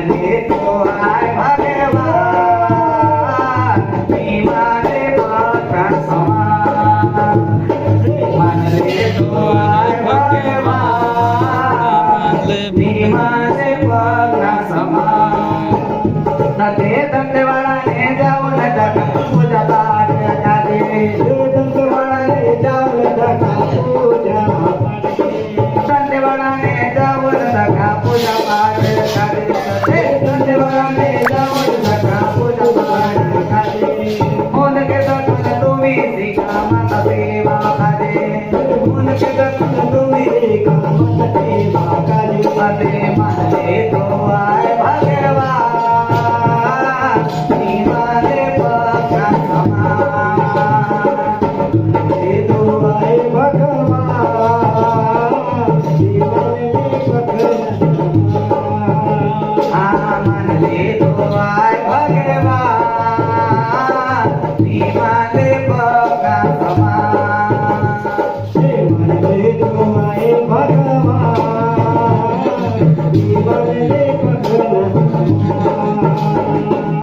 मानले तो आय भगवान मी माझे पक्का समान मानले तो आय भगवान मी माझे पक्का समान ते दंडवाळाने जाऊन टाका पूजा पाठ करावे दंडवाळाने जाऊन टाका पूजा दंडवाळाने जाऊन टाका पूजा पाठ करावे दंडवाळाने जाऊन टाका पूजा पाठ करावे मन के दर्शन तुम्ही शिका माता सेवा करे मन के दर्शन तुम्ही शिका माता सेवा करे असे मानले तो आय भगवान